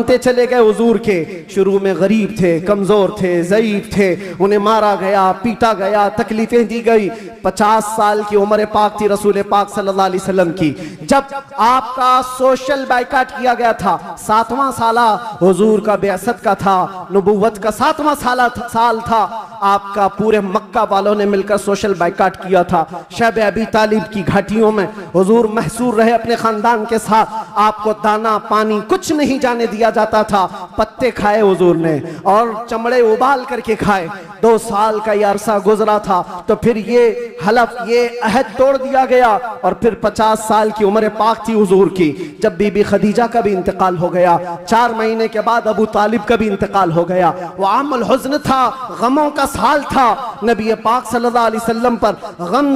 बनते चले गए हुजूर के। शुरू में गरीब थे, कमजोर थे, ज़ईफ थे, उन्हें मारा गया, पीटा गया, तकलीफें दी गई। 50 साल की उम्र पाक थी रसूल पाक सल्लल्लाहु अलैहि वसल्लम की जब आपका सोशल बाइकाट किया गया था। 7वां साला हुजूर का बेअसत का था, नबुव्वत का 7वां साल था। आपका पूरे मक्का वालों ने मिलकर सोशल बाइकाट किया था। शब अबी तालिब की घाटियों में हुजूर महसूर रहे अपने खानदान के साथ। आपको दाना पानी कुछ नहीं जाने दिया जाता था। पत्ते खाए हुजूर ने और चमड़े उबाल करके खाए। 2 साल का ये अरसा गुजरा था तो फिर ये हलफ, ये अहद तोड़ दिया गया और फिर 50 साल की उम्र पाक थी हुजूर की जब बीबी खदीजा का भी इंतकाल हो गया। 4 महीने के बाद अबू तालिब का भी इंतकाल हो गया। वो आमुल हुज़्न था, गमों का साल था। नबी पाक सल्लल्लाहु अलैहि वसल्लम पर गम,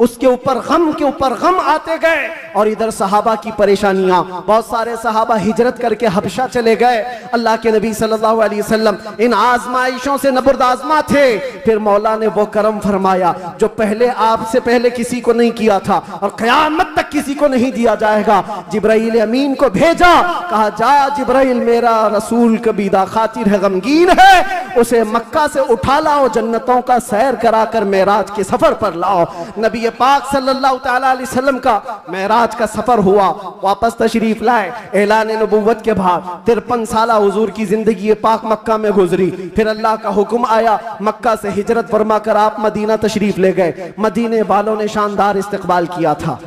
उसके ऊपर गम के ऊपर गम आते गए और इधर सहाबा की परेशानियां। बहुत सारे सहाबा हिजरत करके हबशा चले गए। अल्लाह के नबी सल्लल्लाहु अलैहि वसल्लम इन आजमाइशों से नबुर्दाज़मा थे। फिर मौला ने वो करम फरमाया जो पहले आपसे पहले किसी को नहीं किया था और क़यामत तक किसी को नहीं दिया जाएगा। जिब्राइल अमीन को भेजा, कहा जा जिब्राइल, मेरा रसूल कबीदा खातिर है, गमगीन है, उसे मक्का से उठा लाओ, जन्नतों का सैर कराकर मेराज के सफर पर लाओ। नबी पाक सल्लल्लाहु तआला अलैहि वसल्लम का मेराज का सफर हुआ, वापस तशरीफ लाए। ऐलान नबुव्वत के बाद 53 साला हुजूर की जिंदगी पाक मक्का में गुजरी। फिर अल्लाह का हुक्म आया, मक्का से हिजरत फरमा कर आप मदीना तशरीफ ले गए। मदीने वालों ने शानदार इस्तकबाल किया था,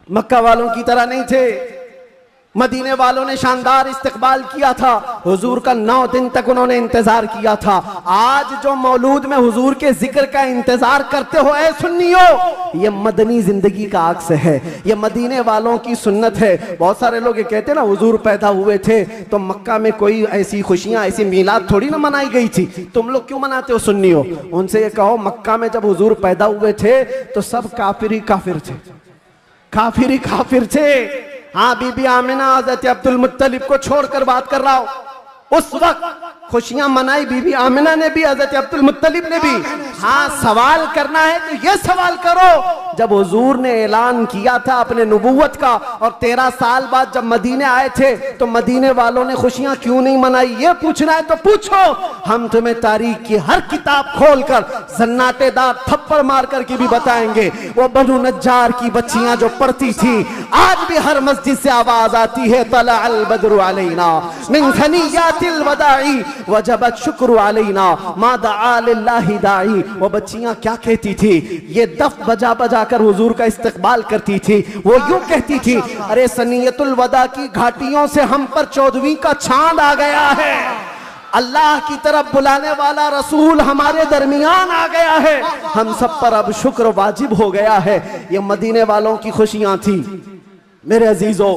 मक्का वालों की तरह नहीं थे। मदीने वालों ने शानदार इस्तकबाल किया था। हुजूर का 9 दिन तक उन्होंने इंतजार किया था। आज जो मौलूद में हुजूर के जिक्र का इंतजार करते हो ऐ सुन्नियो, ये मदनी जिंदगी का अक्स है, ये मदीने वालों की सुन्नत है। बहुत सारे लोग ये कहते हैं ना हुजूर पैदा हुए थे तो मक्का में कोई ऐसी खुशियां, ऐसी मीलाद थोड़ी ना मनाई गई थी, तुम लोग क्यों मनाते हो सुन्नियो? उनसे ये कहो मक्का में जब हुजूर पैदा हुए थे तो सब काफिर ही काफिर थे, काफिर ही काफिर थे। हाँ, बीबी आमिना हज़रत अब्दुल मुत्तलिब को छोड़कर बात कर रहा हूं। उस वक्त खुशियां मनाई बीबी आमिना ने भी, हज़रत अब्दुल मुत्तलिब ने भी। हाँ, सवाल करना है तो ये सवाल करो, जब हुजूर ने ऐलान किया था अपने नबुव्वत का और 13 साल बाद जब मदीने आए थे तो मदीने वालों ने खुशियां क्यों नहीं मनाई? ये पूछना है तो पूछो, हम तुम्हें तारीख की हर किताब खोलकर सन्नाटेदार थप्पड़ मार करके भी बताएंगे। वो बनु नज्जार की बच्चियां जो पढ़ती थी, आज भी हर मस्जिद से आवाज आती है, तला अल बद्रु अलैना मिन सनियातिल वदाई वजबत शुक्र अलैना मा दआ लिल्लाहि दाई। वो बच्चियां क्या कहती थी? ये दफ बजा बजा कर हुजूर का इस्तकबाल करती थी। वो यूं कहती थी, अरे सनियतुल वदा की घाटियों से हम पर 14वीं का चांद आ गया है, अल्लाह की तरफ बुलाने वाला रसूल हमारे दरमियान आ गया है, हम सब पर अब शुक्र वाजिब हो गया है। ये मदीने वालों की खुशियां थी। मेरे अजीजों,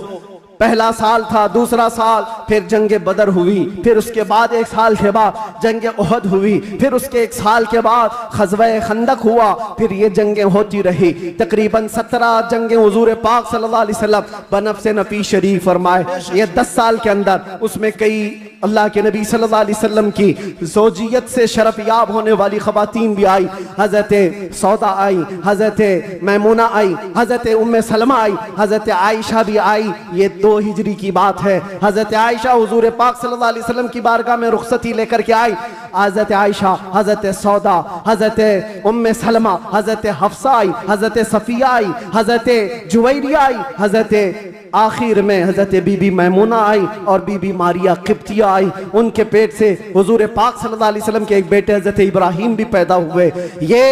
पहला साल था, दूसरा साल, फिर जंग बदर हुई, फिर उसके बाद 1 साल के बाद जंग उहद हुई, फिर उसके 1 साल के बाद ग़ज़वा खंदक हुआ, फिर ये जंगें होती रही। तकरीबन 17 जंगें हुजूर पाक सल्लल्लाहु अलैहि वसल्लम बनफ़्से नफ़ीस शरीफ फरमाए। ये 10 साल के अंदर उसमें कई अल्लाह के नबी सल्लल्लाहु अलैहि वसल्लम की ज़ौजियत से शरफ याब होने वाली ख़वातीन भी आई। हज़रत सौदा आई, हज़रत मैमूना आई, हज़रत उम्मे सलमा आई, हज़रत आयशा भी आई। ये 2 हिजरी की बात है। हज़रत आयशा हुजूर पाक सल्लल्लाहु अलैहि वसल्लम की बारगाह में रुखसती लेकर के आई। हज़रत आयशा, हज़रत सौदा, हज़रत उम्मे सलमा, हज़रत हफ्सा आई, हज़रत सफ़िया आई, हज़रत जुवैरिया आई, हज़रत आखिर में हज़रत बीबी मैमूना आई और बीबी मारिया क़िब्तिया आई। उनके पेट से हुजूर पाक सल्लल्लाहु अलैहि वसल्लम के एक बेटे हज़रत इब्राहिम भी पैदा हुए। ये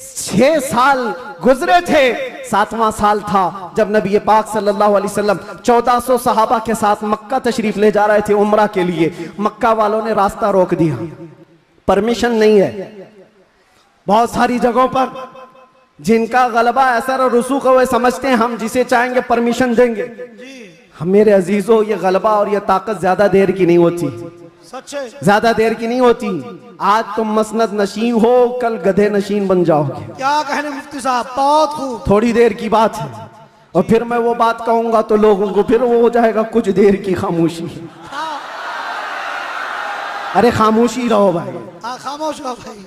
6 साल गुजरे थे। 7वां साल था जब नबी पाक सल्लल्लाहु अलैहि वसल्लम 1400 सहाबा के साथ मक्का तशरीफ ले जा रहे थे उम्रा के लिए। मक्का वालों ने रास्ता रोक दिया, परमिशन नहीं है। बहुत सारी जगहों पर जिनका गलबा असर और रुसूख है वे समझते हैं हम जिसे चाहेंगे परमिशन देंगे। मेरे अजीजों, ये गलबा और ये ताकत ज्यादा देर की नहीं होती, ज्यादा देर की नहीं होती। आज तुम मसनद नशीन हो, कल गधे नशीन बन जाओगे। क्या कहने मुफ्ती साहब, बहुत खूब। थोड़ी देर की बात है और फिर मैं वो बात कहूंगा तो लोगों को फिर वो हो जाएगा कुछ देर की खामोशी। अरे खामोशी रहो भाई, खामोश रहो भाई।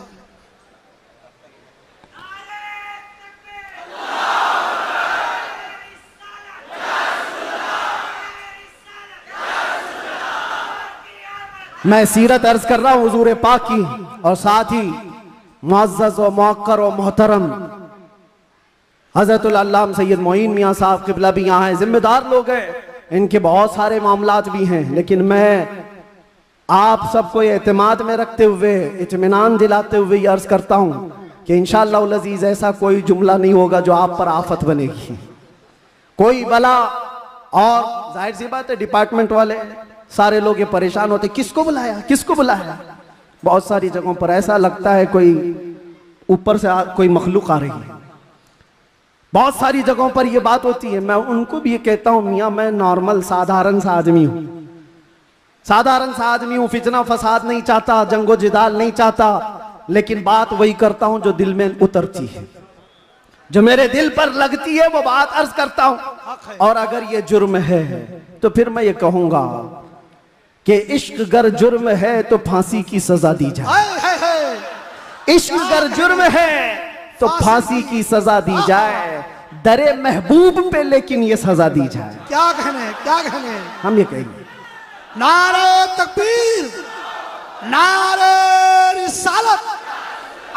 मैं सीरत अर्ज कर रहा हूँ हुजूर पाक की, और साथ ही मुअज़्ज़ज़ व मुअक्कर व मोहतरम हज़रतुल अल्लामा सैयद मोइन मियाँ साहब क़िबला भी यहाँ हैं, जिम्मेदार लोग हैं, इनके बहुत सारे मामलात भी हैं, लेकिन मैं आप सबको एतमाद में रखते हुए, इत्मीनान दिलाते हुए ये अर्ज करता हूँ कि इंशाअल्लाह अज़ीज़ ऐसा कोई जुमला नहीं होगा जो आप पर आफत बनेगी, कोई बला। और जाहिर सी बात है डिपार्टमेंट वाले सारे लोग ये परेशान होते, किसको बुलाया किसको बुलाया। बहुत सारी जगहों पर ऐसा लगता है कोई ऊपर से कोई मखलूक आ रही है, बहुत सारी जगहों पर ये बात होती है। मैं उनको भी ये कहता हूँ, मियाँ मैं नॉर्मल साधारण सा आदमी हूँ, साधारण सा आदमी हूँ, फितना फसाद नहीं चाहता, जंगो जिदाल नहीं चाहता, लेकिन बात वही करता हूँ जो दिल में उतरती है, जो मेरे दिल पर लगती है वो बात अर्ज करता हूँ। और अगर ये जुर्म है तो फिर मैं ये कहूंगा कि इश्क गर जुर्म है तो फांसी की सजा दी जाए, इश्क गर जुर्म है तो फांसी की सजा दी जाए, दरे महबूब पे लेकिन ये सजा दी जाए। क्या कहने क्या कहने, हम ये कहेंगे नारे तकबीर, नारे रिसालत,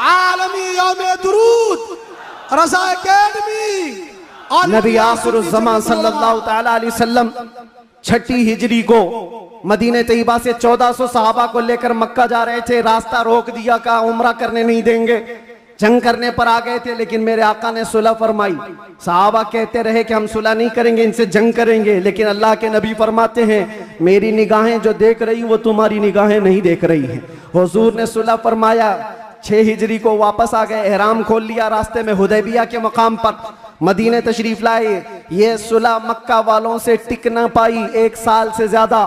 आलमी यौम दुरूद, रज़ा अकेडमी, नबी आखिरुज़्ज़मान सल्लल्लाहु तआला अलैहि वसल्लम 6 हिजरी को मदीने तैयबा से 1400 सहाबा को लेकर मक्का जा रहे थे, रास्ता रोक दिया, कहा उम्रा करने नहीं देंगे, जंग करने पर आ गए थे, लेकिन मेरे आका ने सुलह फरमाई। सहाबा कहते रहे कि हम सुलह नहीं करेंगे, इनसे जंग करेंगे, लेकिन अल्लाह के नबी फरमाते हैं मेरी निगाहें जो देख रही वो तुम्हारी निगाहें नहीं देख रही हैं। हुजूर ने सुलह फरमाया, 6 हिजरी को वापस आ गए, एहराम खोल लिया, रास्ते में हुदैबिया के मकाम पर मदीने तशरीफ लाए। ये सुलह मक्का वालों से टिक न पाई 1 साल से ज्यादा,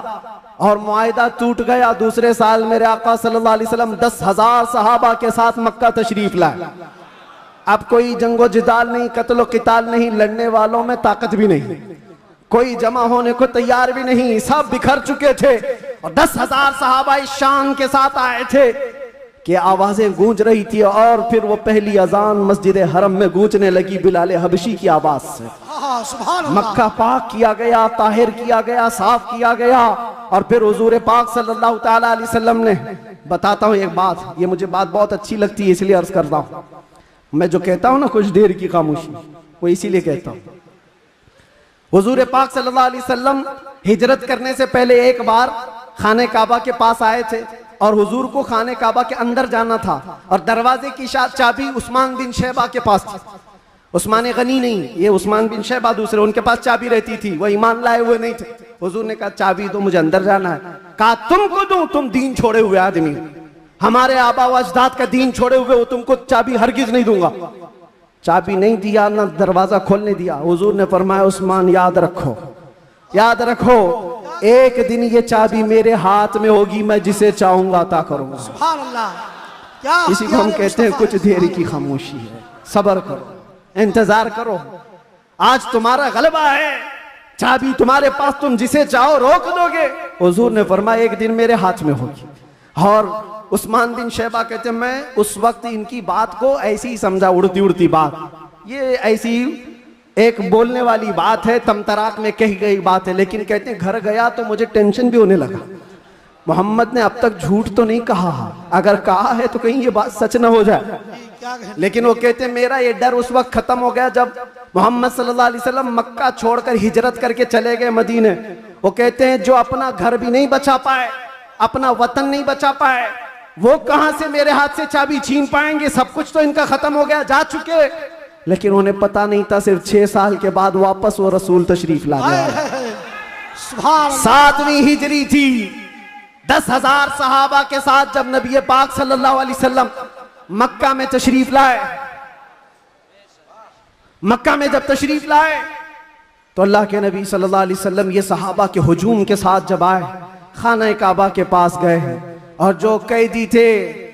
और मुआहिदा टूट गया। दूसरे साल मेरे आका सल्लल्लाहु अलैहि वसल्लम 10,000 सहाबा के साथ मक्का तशरीफ लाए। अब कोई जंगो जिदाल नहीं, कत्लो किताल नहीं, लड़ने वालों में ताकत भी नहीं, कोई जमा होने को तैयार भी नहीं, सब बिखर चुके थे, और 10,000 सहाबा इस शान के साथ आए थे कि आवाजें गूंज रही थी। और फिर वो पहली अजान मस्जिद हरम में गूंजने लगी बिलाल हबशी की आवाज से। मक्का पाक किया गया, ताहिर किया गया, साफ किया गया, और फिर हुजूर पाक सल्लल्लाहु तआला अलैहि वसल्लम ने, बताता हूँ एक बात, ये मुझे बात बहुत अच्छी लगती है इसलिए अर्ज करता हूँ। मैं जो कहता हूँ ना कुछ देर की खामोशी, वो इसीलिए कहता हूँ। हुजूर पाक सल्लल्लाहु अलैहि वसल्लम हिजरत करने से पहले एक बार खाने काबा के पास आए थे, और हुजूर को खाने काबा के अंदर जाना था, और दरवाजे की चाबी उस्मान बिन शैबा के पास थी। उस्मान गनी नहीं, ये उस्मान बिन शैबा दूसरे, उनके पास चाबी रहती थी, वो ईमान लाए हुए नहीं थे। हुजूर ने कहा चाबी दो, मुझे अंदर जाना है। कहा तुमको दूं, तुम दीन छोड़े हुए आदमी, हमारे आबा व अजदाद का दीन छोड़े हुए हो, तुमको चाबी हरगिज नहीं दूंगा। चाबी नहीं दिया, ना दरवाजा खोलने दिया। हुजूर ने फरमाया उस्मान याद रखो, याद रखो, एक दिन ये चाबी मेरे हाथ में होगी, मैं जिसे चाहूंगा अता करूंगा। सुभान अल्लाह, क्या इसी को हम कहते हैं कुछ देर की खामोशी है, सब्र करो, इंतजार करो, आज तुम्हारा गलबा है, चाबी तुम्हारे पास, तुम जिसे चाहो रोक दोगे। हुजूर ने फरमाया एक दिन मेरे हाथ में होगी। और उस्मान बिन शैबा कहते मैं उस वक्त इनकी बात को ऐसी ही समझा, उड़ती उड़ती बात, ये ऐसी एक बोलने वाली बात है, तमतराक में कही गई बात है, लेकिन कहते हैं घर गया तो मुझे टेंशन भी होने लगा, मोहम्मद ने अब तक झूठ तो नहीं कहा, अगर कहा है तो कहीं ये बात सच ना हो जाए। लेकिन वो कहते हैं मेरा ये डर उस वक्त खत्म हो गया जब मोहम्मद सल्लल्लाहु अलैहि वसल्लम मक्का छोड़कर हिजरत करके चले गए मदीने। वो कहते हैं जो अपना घर भी नहीं बचा पाए, अपना वतन नहीं बचा पाए, वो कहां से मेरे हाथ से चाबी छीन पाएंगे, सब कुछ तो इनका खत्म हो गया, जा चुके। लेकिन उन्हें पता नहीं था सिर्फ 6 साल के बाद वापस वो रसूल तशरीफ ला गया। 7वीं हिजरी थी, 10,000 सहाबा के साथ जब नबी पाक सल्लल्लाहु अलैहि वसल्लम मक्का में तशरीफ लाए, मक्का में जब तशरीफ लाए तो अल्लाह के नबी सल्लल्लाहु अलैहि वसल्लम ये सहाबा के हुजूम के साथ जब आए, खाना काबा के पास गए, और जो कैदी थे,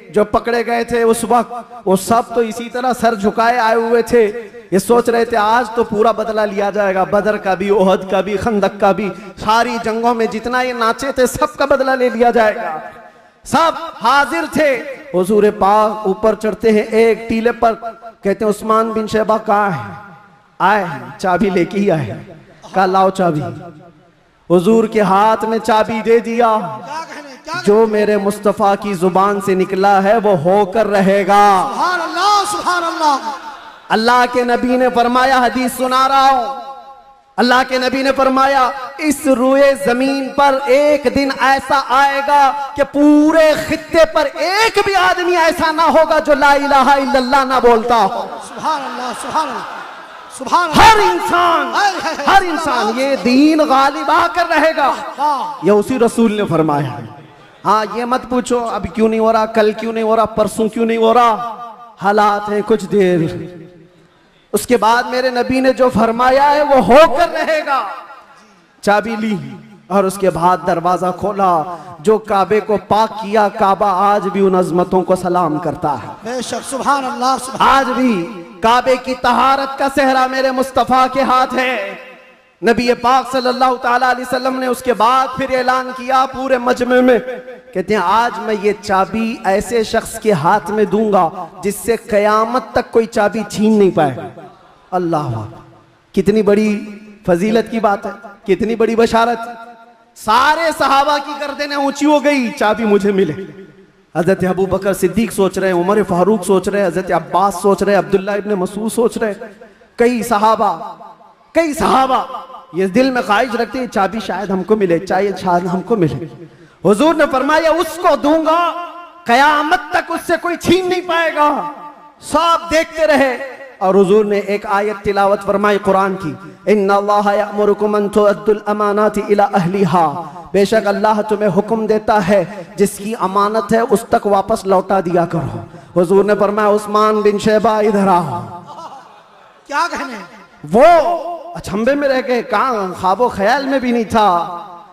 जो पकड़े गए थे उस वक्त, वो सब तो इसी तरह सर झुकाए आए हुए थे। ये सोच रहे थे आज तो पूरा बदला लिया जाएगा, बदर का भी, ओहद का भी, खंदक का भी, सारी जंगों में जितना ये नाचे थे सबका बदला ले लिया जाएगा। सब हाजिर थे। हुजूर पाक ऊपर चढ़ते हैं एक टीले पर, कहते हैं उस्मान बिन शैबा कहाँ है? आए, चाबी लेके ही आए। कहा लाओ चाबी। हुजूर के हाथ में चाबी दे दिया। क्या जो मेरे मुस्तफ़ा की जुबान से निकला है वो होकर रहेगा। सुभान अल्लाह, सुभान अल्लाह। अल्लाह के नबी ने फरमाया, हदीस सुना रहा हूं, अल्लाह के नबी ने फरमाया इस रुए जमीन पर एक दिन ऐसा आएगा कि पूरे खित्ते पर एक भी आदमी ऐसा ना होगा जो ला इलाहा इल्लल्लाह ना बोलता हो। सुभान अल्लाह, सुभान अल्लाह, सुभान हर इंसान ये दीन गालिब आकर रहेगा। ये उसी रसूल ने फरमाया है। हाँ, ये मत पूछो अभी क्यों नहीं हो रहा, कल क्यों नहीं हो रहा, परसों क्यों नहीं हो रहा, हालात हैं कुछ देर, उसके बाद मेरे नबी ने जो फरमाया है वो होकर रहेगा। चाबी ली और उसके बाद दरवाजा खोला, जो काबे को पाक किया, काबा आज भी उन अजमतों को सलाम करता है। बेशक, सुभान अल्लाह, सुभान। आज भी काबे की तहारत का सेहरा मेरे मुस्तफा के हाथ है। नबी पाक सल्लल्लाहु ताला अलैहि वसल्लम ने उसके बाद फिर ऐलान किया पूरे मजमे में, कहते हैं आज मैं ये चाबी ऐसे शख्स के हाथ में दूंगा जिससे कयामत तक कोई चाबी छीन नहीं पाए। अल्लाह, कितनी बड़ी फजीलत की बात है, कितनी बड़ी बशारत। सारे सहाबा की गर्दनें ऊंची हो गई, चाबी मुझे मिले। हजरत अबू बकर सिद्दीक सोच रहे हैं, उमर फारूक सोच रहे हैं, हजरत अब्बास सोच रहे हैं, अब्दुल्ला इब्ने मसूद सोच रहे हैं, कई सहाबा ये दिल में ख्वाहिश रखते हैं चाबी शायद हमको मिले, शायद हमको मिले। हुजूर ने फरमाया उसको दूंगा, कयामत तक उससे कोई छीन नहीं पाएगा। सब देखते रहे और हुजूर ने एक आयत तिलावत फरमाई कुरान की, इन्नल्लाह यअमुरुकुम अन तुअद्दुल अमानाति इला अहलिहा, बेशक अल्लाह तुम्हें हुक्म देता है जिसकी अमानत है उस तक वापस लौटा दिया करो। हुजूर ने फरमाया उस्मान बिन शैबा इधर आओ। क्या कहने, वो अचंभे में रह गए, कहां ख्वाबो ख्याल में भी नहीं था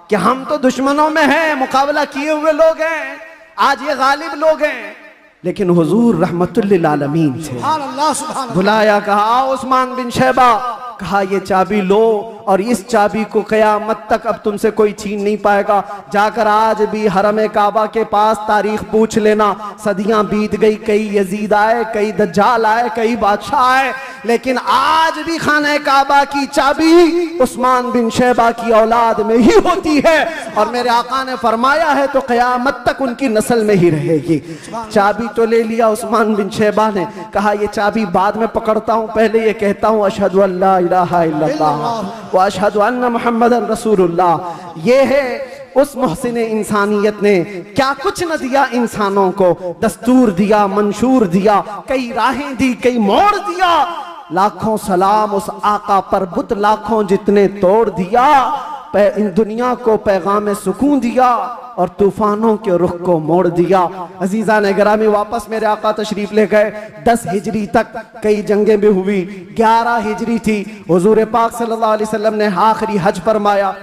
कि हम तो दुश्मनों में हैं, मुकाबला किए हुए लोग हैं, आज ये गालिब लोग हैं, लेकिन हुजूर रहमतुल लिल आलमीन थे। सुभान अल्लाह, सुभान अल्लाह। बुलाया, कहा उस्मान बिन शैबा, कहा ये चाबी लो और इस चाबी को कयामत तक अब तुमसे कोई छीन नहीं पाएगा। जाकर आज भी हरम काबा के पास तारीख पूछ लेना, सदियां बीत गई, कई यजीद आए, कई दज्जाल आए, कई बादशाह आए, लेकिन आज भी खाने काबा की चाबी उस्मान बिन शैबा की औलाद में ही होती है। और मेरे आका ने फरमाया है तो कयामत तक उनकी नस्ल में ही रहेगी। चाबी तो ले लिया उस्मान बिन शैबा ने, कहा ये चाबी बाद में पकड़ता हूं, पहले ये कहता हूं अशहदु अल्ला इलाहा इल्लल्लाह व अशहदु अन्ना मुहम्मदन रसूलुल्लाह। ये है उस मोहसिन इंसानियत ने क्या कुछ न दिया इंसानों को, दस्तूर दिया, मंशूर दिया, कई राहें दी, कई मोड़ दिया। लाखों सलाम उस आका पर, बुत लाखों जितने तोड़ दिया, इन दुनिया को पैगाम सुकून दिया और तूफानों के रुख को मोड़ दिया। अजीजा ने गिरामी, वापस मेरे आका तशरीफ ले गए। 10 हिजरी तक कई जंगें भी हुई, 11 हिजरी थी, हुजूर पाक सल्लल्लाहु अलैहि वसल्लम ने आखिरी हज फरमाया।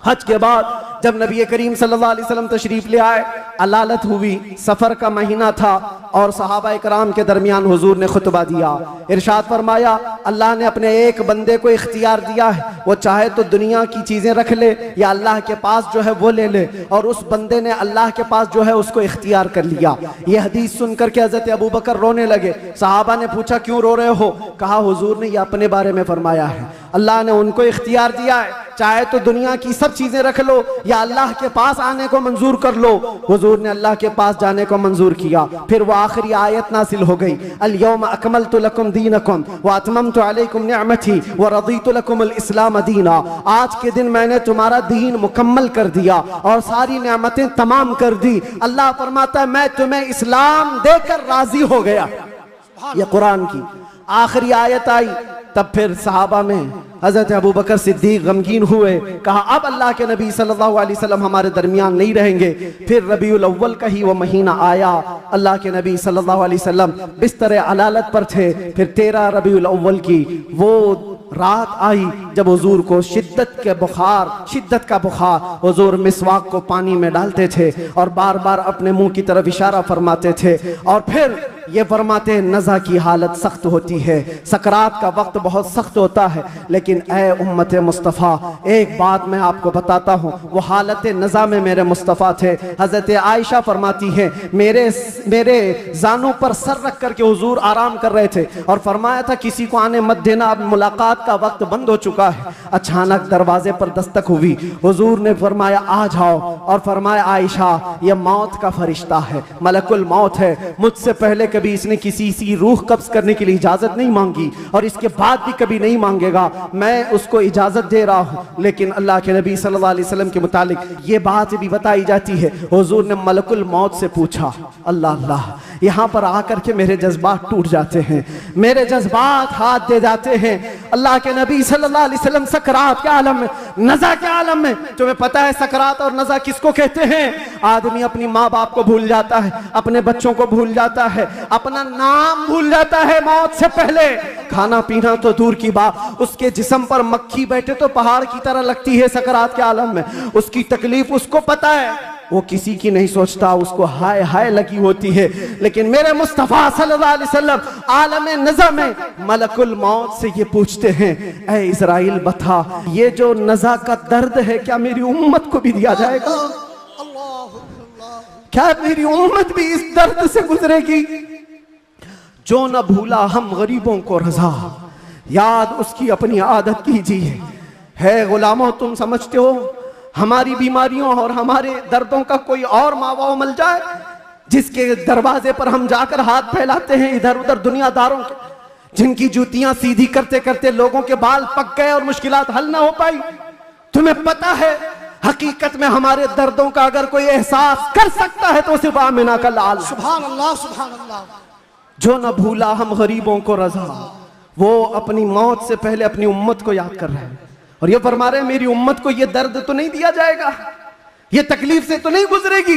हज के बाद जब नबी करीम सल्लल्लाहु अलैहि वसल्लम तशरीफ ले आए, अलालत हुई, सफर का महीना था और सहाबा इकराम के दरमियान हुजूर ने खुतबा दिया। इरशाद फरमाया, अल्लाह ने अपने एक बंदे को इख्तियार दिया है, वो चाहे तो दुनिया की चीजें रख ले या अल्लाह के पास जो है वो ले ले, और उस बंदे ने अल्लाह के पास जो है उसको इख्तियार कर लिया। ये हदीस सुनकर के हजरत अबू बकर रोने लगे। सहाबा ने पूछा क्यों रो रहे हो? कहा हुजूर ने ये अपने बारे में फरमाया है, अल्लाह ने उनको इख्तियार दिया है, चाहे तो दुनिया की सब चीजें रख लो या अल्लाह के पास आने को मंजूर कर लो। हुजूर ने अल्लाह के पास जाने को मंजूर किया। फिर वो आखिरी आयत नासिल हो गई, अल यौम अकमलतु लकुम दीनकुम व अतममतु अलैकुम निअमती व रदीतु लकुमुल इस्लाम दीना। आज के दिन मैंने तुम्हारा दीन मुकम्मल कर दिया और सारी नेमतें तमाम कर दी। अल्लाह फरमाता है मैं तुम्हें इस्लाम देकर राजी हो गया। ये कुरान की आखिरी आयत आई। तब फिर सहाबा में हजरत अबू बकर सिद्दीक गमगीन हुए, कहा अब अल्लाह के नबी सल्लल्लाहु अलैहि वसल्लम हमारे दरमियान नहीं रहेंगे। फिर रबीउल अव्वल का ही वो महीना आया, अल्लाह के नबी सल्लल्लाहु अलैहि वसल्लम बिस्तर अलालत पर थे। फिर 13 रबीउल अव्वल की वो रात आई जब हुजूर को शिद्दत का बुखार, हुजूर मिसवाक को पानी में डालते थे और बार बार अपने मुंह की तरफ इशारा फरमाते थे और फिर ये फरमाते हैं नज़ा की हालत सख्त होती है, सकरात का वक्त बहुत सख्त होता है, लेकिन ए उम्मत मुस्तफ़ा एक बात मैं आपको बताता हूँ, वो हालत नज़ा में मेरे मुस्तफ़ा थे। हज़रत आयशा फरमाती हैं मेरे जानों पर सर रख करके हुजूर आराम कर रहे थे और फरमाया था किसी को आने मत देना, अब मुलाकात का वक्त बंद हो चुका है। अचानक दरवाजे पर दस्तक हुई, हुजूर ने फरमाया आ जाओ और फरमाया आयशा ये मौत का फरिश्ता है, मलकुल मौत है, मुझसे पहले कभी इसने किसी की रूह कब्ज करने के लिए इजाजत नहीं मांगी और इसके बाद भी कभी नहीं मांगेगा, मैं उसको इजाजत दे रहा हूँ। लेकिन अल्लाह के नबी सल्लल्लाहु अलैहि वसल्लम के मुतालिक ये बात भी बताई जाती है, हुजूर ने मलकुल मौत से पूछा। अल्लाह अल्लाह, यहाँ पर आकर के मेरे जज्बात टूट जाते हैं, मेरे जज्बात हाथ दे जाते हैं। अल्लाह के नबी सल्लल्लाहु अलैहि वसल्लम सकरात के आलम में, नज़ा के आलम में, तुम्हें पता है सकरात और नज़ा किसको कहते हैं? आदमी अपनी माँ बाप को भूल जाता है, अपने बच्चों को भूल जाता है, अपना नाम भूल जाता है मौत से पहले। खाना पीना तो दूर की बात, उसके जिस्म पर मक्खी बैठे तो पहाड़ की तरह लगती है सकरात के आलम में। उसकी तकलीफ उसको पता है, वो किसी की नहीं सोचता, उसको हाय हाय लगी होती है। लेकिन मेरे मुस्तफ़ा सल्लल्लाहु अलैहि वसल्लम आलम नज़ा में मलकुल मौत से ये पूछते हैं, ऐ इज़राइल बता ये जो नज़ा का दर्द है क्या मेरी उम्मत को भी दिया जाएगा? क्या मेरी उम्मत भी इस दर्द से गुजरेगी? जो न भूला हम गरीबों को रज़ा, याद उसकी अपनी आदत कीजिए। है गुलामों, तुम समझते हो हमारी बीमारियों और हमारे दर्दों का कोई और मावा मिल जाए जिसके दरवाजे पर हम जाकर हाथ फैलाते हैं इधर उधर दुनियादारों के, जिनकी जूतियां सीधी करते करते लोगों के बाल पक गए और मुश्किलात हल ना हो पाई? तुम्हें पता है हकीकत में हमारे दर्दों का अगर कोई एहसास कर सकता है तो सिर्फ आमिना का लाल। सुभान अल्लाह, सुभान अल्लाह। जो न भूला हम गरीबों को रज़ा, वो अपनी मौत से पहले अपनी उम्मत को याद कर रहे हैं और ये फरमा रहे हैं मेरी उम्मत को ये दर्द तो नहीं दिया जाएगा, ये तकलीफ से तो नहीं गुजरेगी।